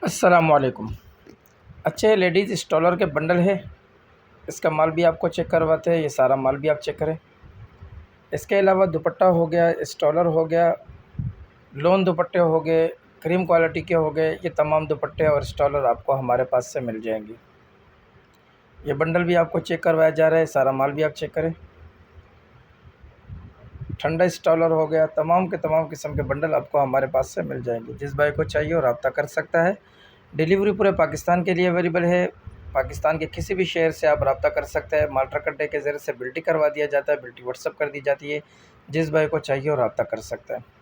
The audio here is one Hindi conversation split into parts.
अस्सलामुअलैकुम। अच्छे लेडीज़ स्टॉलर के बंडल है। इसका माल भी आपको चेक करवाते हैं। ये सारा माल भी आप चेक करें। इसके अलावा दुपट्टा हो गया, स्टॉलर हो गया, लोन दुपट्टे हो गए, क्रीम क्वालिटी के हो गए। ये तमाम दुपट्टे और स्टॉलर आपको हमारे पास से मिल जाएंगे। ये बंडल भी आपको चेक करवाया जा रहा है। सारा माल भी आप चेक करें। ठंडा स्टॉलर हो गया, तमाम के तमाम किस्म के बंडल आपको हमारे पास से मिल जाएंगे। जिस भाई को चाहिए वो रब्ता कर सकता है। डिलीवरी पूरे पाकिस्तान के लिए अवेलेबल है। पाकिस्तान के किसी भी शहर से आप रब्ता कर सकते हैं। माल ट्रक अड्डे के ज़रिए से बिल्टी करवा दिया जाता है, बिल्टी व्हाट्सअप कर दी जाती है। जिस भाई को चाहिए वो रब्ता कर सकता है।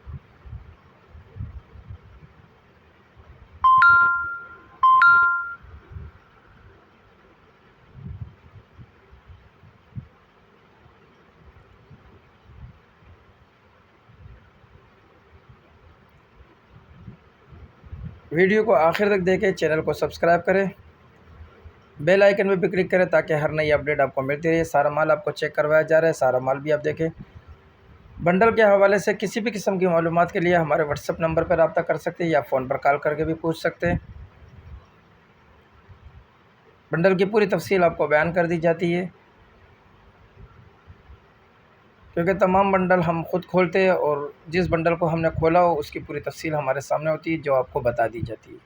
वीडियो को आखिर तक देखें, चैनल को सब्सक्राइब करें, बेल आइकन में भी क्लिक करें ताकि हर नई अपडेट आपको मिलती रहे। सारा माल आपको चेक करवाया जा रहा है। सारा माल भी आप देखें। बंडल के हवाले से किसी भी किस्म की मालूमात के लिए हमारे व्हाट्सअप नंबर पर रब्ता कर सकते हैं या फ़ोन पर कॉल करके भी पूछ सकते हैं। बंडल की पूरी तफसील आपको बयान कर दी जाती है, क्योंकि तमाम बंडल हम ख़ुद खोलते हैं और जिस बंडल को हमने खोला हो उसकी पूरी तफसील हमारे सामने होती है, जो आपको बता दी जाती है।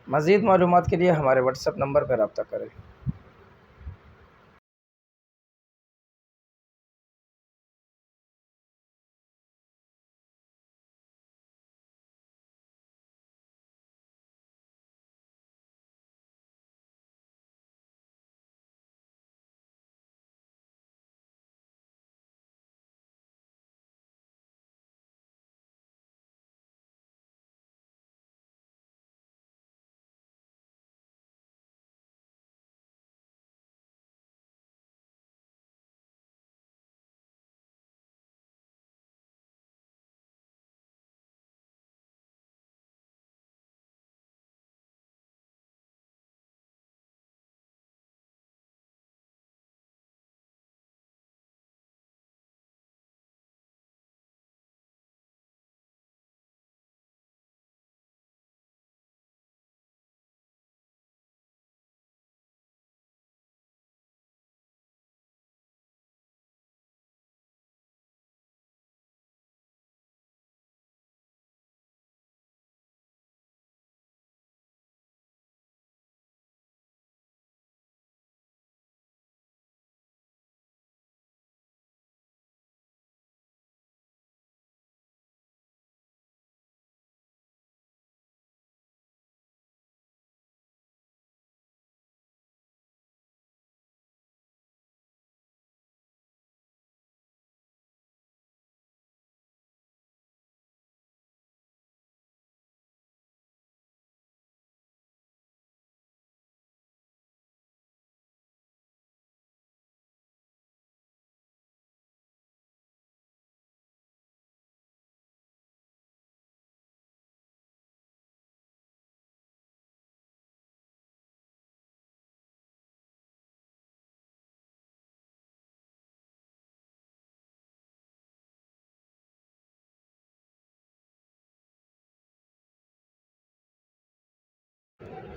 मज़ीद मालूमात के लिए हमारे व्हाट्सअप नंबर पर रब्ता करें।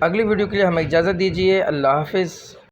अगली वीडियो के लिए हमें इजाज़त दीजिए। अल्लाह हाफ़िज़।